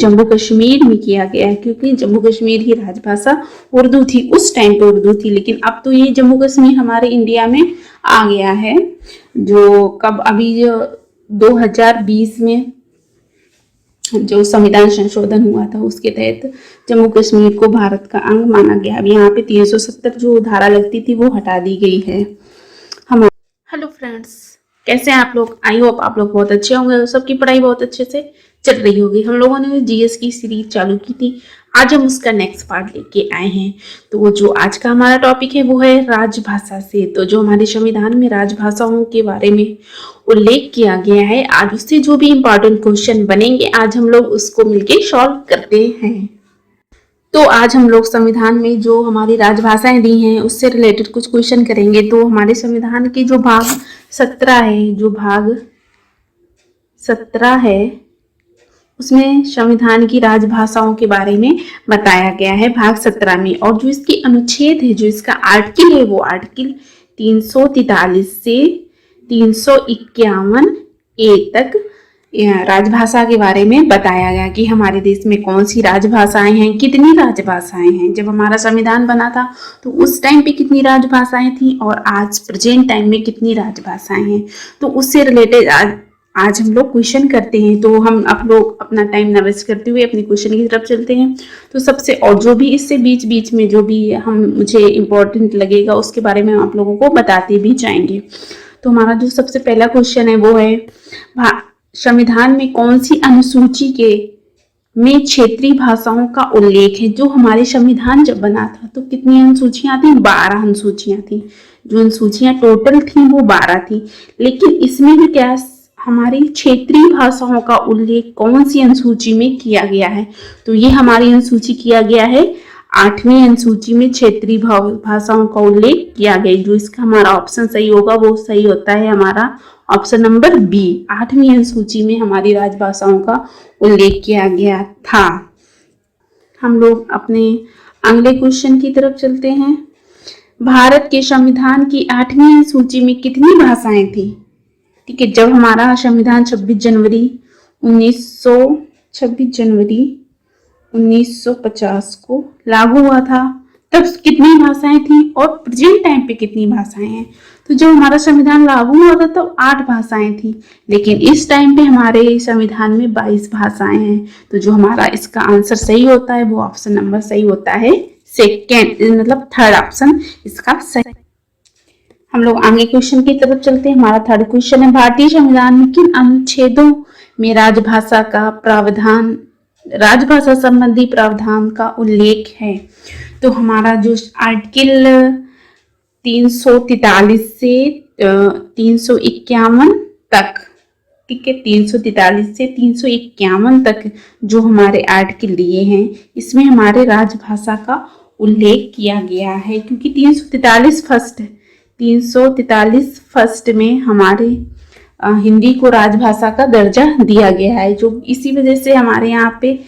जम्मू कश्मीर में किया गया है, क्योंकि जम्मू कश्मीर की राजभाषा उर्दू थी, उस टाइम पे उर्दू थी, लेकिन अब तो ये जम्मू कश्मीर हमारे इंडिया में आ गया है। जो कब अभी जो 2020 में जो संविधान संशोधन हुआ था उसके तहत जम्मू कश्मीर को भारत का अंग माना गया। अब यहाँ पे 370 जो धारा लगती थी वो हटा दी गई है। हम हेलो फ्रेंड्स, कैसे हैं आप लोग? आई होप आप लोग बहुत अच्छे होंगे, सबकी पढ़ाई बहुत अच्छे से चल रही होगी। हम लोगों ने जीएस की सीरीज चालू की थी, आज हम उसका नेक्स्ट पार्ट लेके आए हैं। तो वो जो आज का हमारा टॉपिक है वो है राजभाषा से। तो जो हमारे संविधान में राजभाषाओं के बारे में उल्लेख किया गया है, आज उससे जो भी इम्पोर्टेंट क्वेश्चन बनेंगे आज हम लोग उसको मिलके सॉल्व करते हैं। तो आज हम लोग संविधान में जो हमारी राजभाषाएं दी हैं उससे रिलेटेड कुछ क्वेश्चन करेंगे। तो हमारे संविधान के जो भाग 17 है, जो भाग 17 है उसमें संविधान की राजभाषाओं के बारे में बताया गया है भाग 17 में। और जो इसकी अनुच्छेद है, जो इसका आर्टिकल है, वो आर्टिकल 343 से 351 ए तक राजभाषा के बारे में बताया गया कि हमारे देश में कौन सी राजभाषाएं हैं, कितनी राजभाषाएं हैं। जब हमारा संविधान बना था तो उस टाइम पे कितनी राजभाषाएं थी और आज प्रेजेंट टाइम में कितनी राजभाषाएं हैं। तो उससे रिलेटेड आज हम लोग क्वेश्चन करते हैं। तो हम आप लोग अपना टाइम न वेस्ट करते हुए अपने क्वेश्चन की तरफ चलते हैं। तो सबसे और जो भी इससे बीच बीच में जो भी मुझे इम्पोर्टेंट लगेगा उसके बारे में आप लोगों को बताते भी जाएंगे। तो हमारा जो सबसे पहला क्वेश्चन है वो है संविधान में कौन सी अनुसूची के में क्षेत्रीय भाषाओं का उल्लेख है। जो हमारे संविधान जब बना था तो कितनी अनुसूचियां थी? 12 अनुसूचियां थी। जो अनुसूचियां टोटल थी वो 12 थी, लेकिन इसमें भी क्या हमारी क्षेत्रीय भाषाओं का उल्लेख कौन सी अनुसूची में किया गया है? तो ये हमारी अनुसूची किया गया है 8वीं अनुसूची में क्षेत्रीय भाषाओं का उल्लेख किया गया। जो इसका हमारा ऑप्शन सही होगा वो सही होता है हमारा ऑप्शन नंबर बी। 8वीं अनुसूची में हमारी राजभाषाओं का उल्लेख किया गया था। हम लोग अपने अगले क्वेश्चन की तरफ चलते हैं। भारत के संविधान की 8वीं अनुसूची में कितनी भाषाएं थी? ठीक है, जब हमारा संविधान 26 जनवरी 1950 को लागू हुआ था तब कितनी भाषाएं थी और प्रेजेंट टाइम पे कितनी भाषाएं हैं? तो जब हमारा संविधान लागू हुआ था तब 8 भाषाएं थी, लेकिन इस टाइम पे हमारे संविधान में 22 भाषाएं हैं। तो जो हमारा इसका आंसर सही होता है वो ऑप्शन नंबर सही होता है सेकेंड, मतलब थर्ड ऑप्शन इसका सही। हम लोग आगे क्वेश्चन की तरफ चलते हैं। हमारा थर्ड क्वेश्चन है भारतीय संविधान में किन अनुच्छेदों में राजभाषा संबंधी प्रावधान का उल्लेख है? तो हमारा जो आर्टिकल 343 से 351 तक, ठीक है, 343 से 351 तक जो हमारे आर्टिकल दिए हैं इसमें हमारे राजभाषा का उल्लेख किया गया है, क्योंकि 343 फर्स्ट में हमारे हिंदी को राजभाषा का दर्जा दिया गया है। जो इसी वजह से हमारे यहाँ पे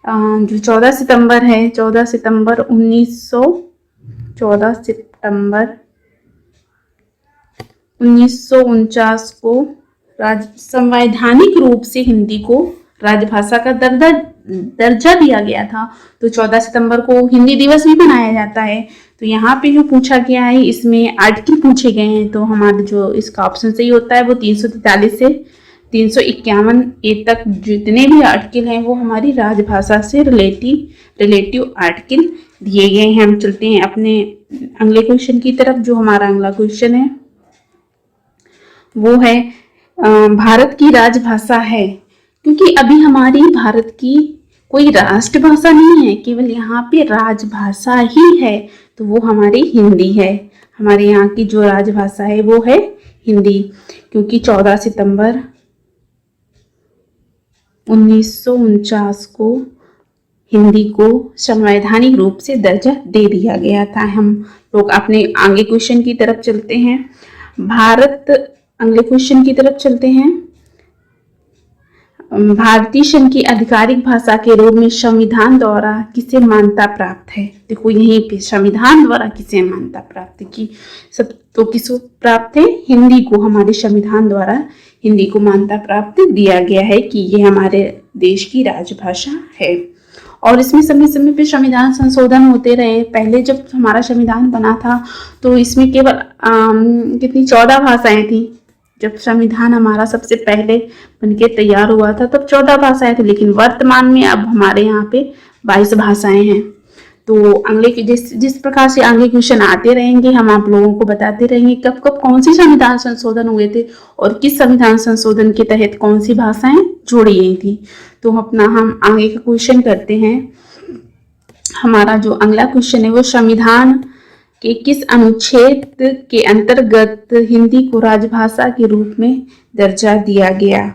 जो 14 सितंबर 1949 को संवैधानिक रूप से हिंदी को राजभाषा का दर्जा दिया गया था। तो 14 सितंबर को हिंदी दिवस भी मनाया जाता है। तो यहाँ पे जो पूछा गया है इसमें आर्टिकल पूछे गए हैं, तो हमारा जो इसका ऑप्शन सही होता है वो 343 से 351 ए तक जितने भी आर्टिकल हैं वो हमारी राजभाषा से रिलेटिव आर्टिकल दिए गए हैं। हम चलते हैं अपने अगले क्वेश्चन की तरफ। जो हमारा अगला क्वेश्चन है वो है भारत की राजभाषा है, क्योंकि अभी हमारी भारत की कोई राष्ट्रभाषा नहीं है, केवल यहाँ पे राजभाषा ही है, तो वो हमारी हिंदी है। हमारे यहाँ की जो राजभाषा है वो है हिंदी, क्योंकि 14 सितंबर 1949 को हिंदी को संवैधानिक रूप से दर्जा दे दिया गया था। हम लोग अपने आगे क्वेश्चन की तरफ चलते हैं। अगले क्वेश्चन की तरफ चलते हैं। भारतीय संघ की आधिकारिक भाषा के रूप में संविधान द्वारा किसे मान्यता प्राप्त है? देखो यहीं पे संविधान द्वारा किसे मान्यता प्राप्त की, सब तो किसको प्राप्त है? हिंदी को। हमारे संविधान द्वारा हिंदी को मान्यता प्राप्त दिया गया है कि ये हमारे देश की राजभाषा है। और इसमें समय समय पे संविधान संशोधन होते रहे। पहले जब हमारा संविधान बना था तो इसमें केवल कितनी 14 भाषाएं थी। जब संविधान हमारा सबसे पहले बनके तैयार हुआ था तब 14 भाषाएं थी, लेकिन वर्तमान में अब हमारे यहाँ पे 22 भाषाएं हैं। तो अगले जिस प्रकार से आगे क्वेश्चन आते रहेंगे हम आप लोगों को बताते रहेंगे कब कब कौन सी संविधान संशोधन हुए थे और किस संविधान संशोधन के तहत कौन सी भाषाएं जोड़ी गई थी। तो अपना हम आगे का क्वेश्चन करते हैं। हमारा जो अगला क्वेश्चन है वो संविधान के किस अनुच्छेद के अंतर्गत हिंदी को राजभाषा के रूप में दर्जा दिया गया।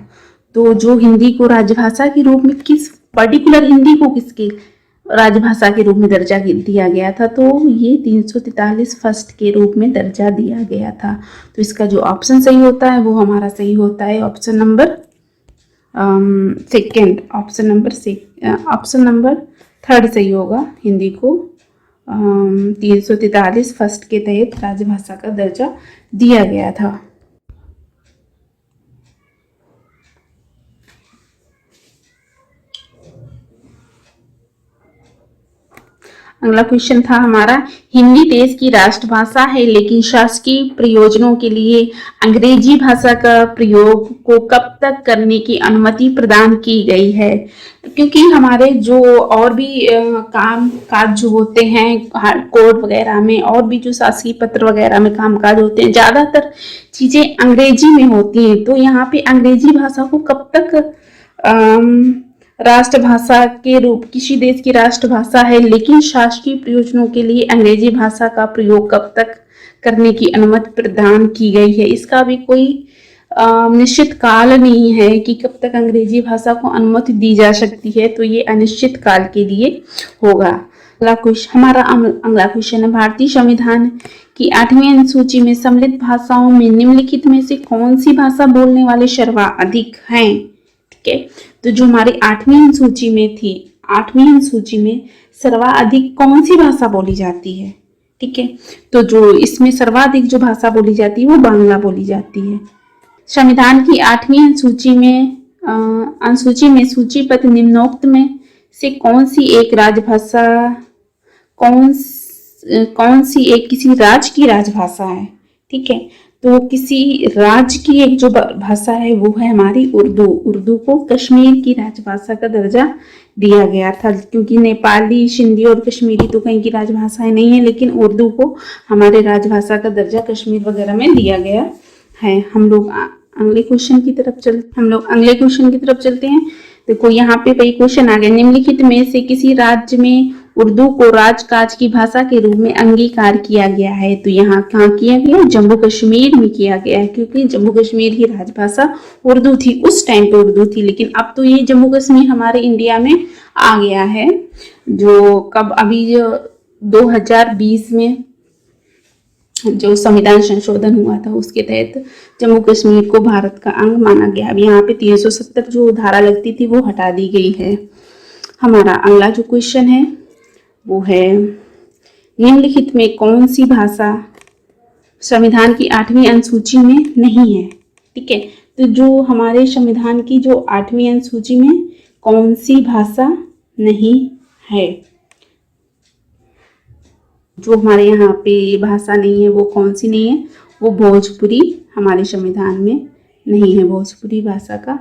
तो जो हिंदी को राजभाषा के रूप में किस पर्टिकुलर हिंदी को किसके राजभाषा के रूप में दर्जा दिया गया था, तो ये 343 फर्स्ट के रूप में दर्जा दिया गया था। तो इसका जो ऑप्शन सही होता है वो हमारा सही होता है option number second, option number third सही होगा। हिंदी को 343 फर्स्ट के तहत राजभाषा का दर्जा दिया गया था। अगला क्वेश्चन था हमारा, हिंदी देश की राष्ट्रभाषा है लेकिन शासकीय प्रयोजनों के लिए अंग्रेजी भाषा का प्रयोग को कब तक करने की अनुमति प्रदान की गई है। क्योंकि हमारे जो और भी काम काज जो होते हैं कोर्ट वगैरह में और भी जो शासकीय पत्र वगैरह में काम काज होते हैं ज़्यादातर चीज़ें अंग्रेजी में होती हैं। तो यहाँ पे अंग्रेजी भाषा को कब तक राष्ट्रभाषा के रूप, किसी देश की राष्ट्रभाषा है लेकिन शासकीय प्रयोजनों के लिए अंग्रेजी भाषा का प्रयोग कब तक करने की अनुमति प्रदान की गई है। इसका भी कोई निश्चित काल नहीं है कि कब तक अंग्रेजी भाषा को अनुमति दी जा सकती है, तो ये अनिश्चित काल के लिए होगा। हमारा अगला क्वेश्चन है, भारतीय संविधान की 8वीं अनुसूची में सम्मिलित भाषाओं में निम्नलिखित में से कौन सी भाषा बोलने वाले सर्वाधिक हैं। ठीक है, तो जो हमारी 8वीं अनुसूची में थी, 8वीं अनुसूची में सर्वाधिक कौन सी भाषा बोली जाती है। ठीक है, तो जो इसमें सर्वाधिक जो भाषा बोली जाती है वो बांग्ला बोली जाती है। संविधान की 8वीं अनुसूची में सूचीबद्ध निम्नोक्त में से कौन सी एक राजभाषा कौन सी एक किसी राज्य की राजभाषा है। ठीक है, तो किसी राज्य की एक जो भाषा है वो है हमारी उर्दू। उर्दू को कश्मीर की राजभाषा का दर्जा दिया गया था, क्योंकि नेपाली, सिंधी और कश्मीरी तो कहीं की राजभाषाएं नहीं है, लेकिन उर्दू को हमारे राजभाषा का दर्जा कश्मीर वगैरह में दिया गया है। हम लोग अगले क्वेश्चन की तरफ चलते हैं। देखो यहाँ पे कई क्वेश्चन आ गए। निम्नलिखित में से किसी राज्य में उर्दू को राजकाज की भाषा के रूप में अंगीकार किया गया है। तो यहाँ कहाँ किया गया, जम्मू कश्मीर में किया गया है, क्योंकि जम्मू कश्मीर की राजभाषा उर्दू थी, उस टाइम पे उर्दू थी, लेकिन अब तो ये जम्मू कश्मीर हमारे इंडिया में आ गया है। जो कब अभी जो 2020 में जो संविधान संशोधन हुआ था उसके तहत जम्मू कश्मीर को भारत का अंग माना गया। अब यहाँ पे 370 जो धारा लगती थी वो हटा दी गई है। हमारा अगला जो क्वेश्चन है वो है, निम्नलिखित में कौन सी भाषा संविधान की 8वीं अनुसूची में नहीं है। ठीक है, तो जो हमारे संविधान की जो 8वीं अनुसूची में कौन सी भाषा नहीं है, जो हमारे यहाँ पे भाषा नहीं है वो कौन सी नहीं है, वो भोजपुरी हमारे संविधान में नहीं है। भोजपुरी भाषा का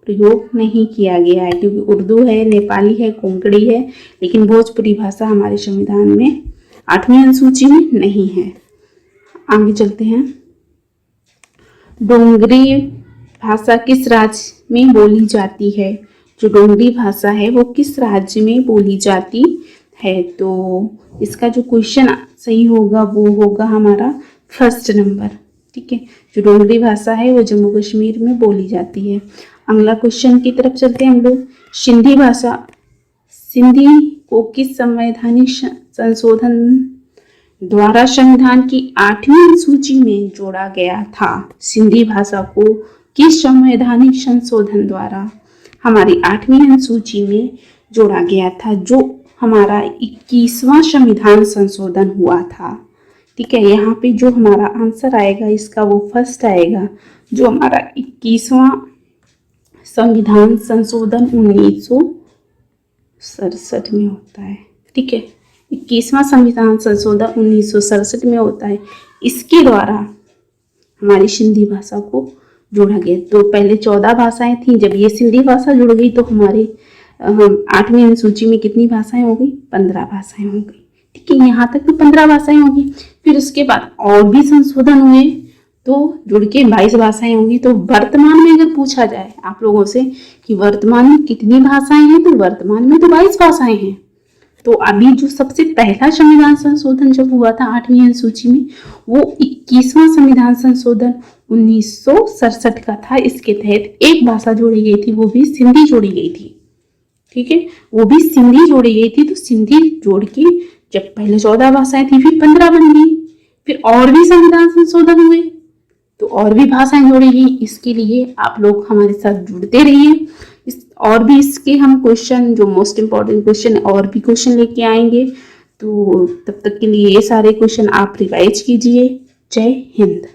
प्रयोग नहीं किया गया है, क्योंकि उर्दू है, नेपाली है, कोंकणी है, लेकिन भोजपुरी भाषा हमारे संविधान में 8वीं अनुसूची में नहीं है। आगे चलते हैं। डोगरी भाषा किस राज्य में बोली जाती है। जो डोगरी भाषा है वो किस राज्य में बोली जाती है। तो इसका जो क्वेश्चन सही होगा वो होगा हमारा फर्स्ट नंबर। ठीक है, जो डोगरी भाषा है वो जम्मू कश्मीर में बोली जाती है। अगला क्वेश्चन की तरफ चलते हैं हम लोग। सिंधी भाषा, सिंधी को किस संवैधानिक संशोधन द्वारा संविधान की 8वीं अनुसूची में जोड़ा गया था। सिंधी भाषा को किस संवैधानिक संशोधन द्वारा हमारी 8वीं अनुसूची में जोड़ा गया था, जो हमारा 21वां संविधान संशोधन हुआ था। ठीक है, यहाँ पे जो हमारा आंसर आएगा इसका वो फर्स्ट आएगा। जो हमारा 21वां संविधान संशोधन 1967 में होता है। ठीक है, 21वां संविधान संशोधन 1967 में होता है। इसके द्वारा हमारी सिंधी भाषा को जोड़ा गया। तो पहले 14 भाषाएं थी, जब ये सिंधी भाषा जुड़ गई तो हमारे 8वीं अनुसूची में कितनी भाषाएं हो गई? 15 भाषाएं हो गई। ठीक है, यहाँ तक तो 15 भाषाएं होगी। फिर उसके बाद और भी संशोधन हुए तो जुड़ के 22 भाषाएं होंगी। तो वर्तमान में अगर पूछा जाए आप लोगों से कि वर्तमान में कितनी भाषाएं हैं, तो वर्तमान में तो 22 भाषाएं हैं। तो अभी जो सबसे पहला संविधान संशोधन जब हुआ था 8वीं अनुसूची में, वो 21वां संविधान संशोधन 1967 का था। इसके तहत एक भाषा जोड़ी गई थी, वो भी सिंधी जोड़ी गई थी। ठीक है, वो भी सिंधी जोड़ी गई थी। तो सिंधी जोड़ के जब पहले 14 भाषाएं थी, फिर 15 बन गई। फिर और भी संविधान संशोधन हुए तो और भी भाषाएं जोड़ी गई। इसके लिए आप लोग हमारे साथ जुड़ते रहिए। और भी इसके हम क्वेश्चन, जो मोस्ट इम्पॉर्टेंट क्वेश्चन, और भी क्वेश्चन लेके आएंगे। तो तब तक के लिए ये सारे क्वेश्चन आप रिवाइज कीजिए। जय हिंद।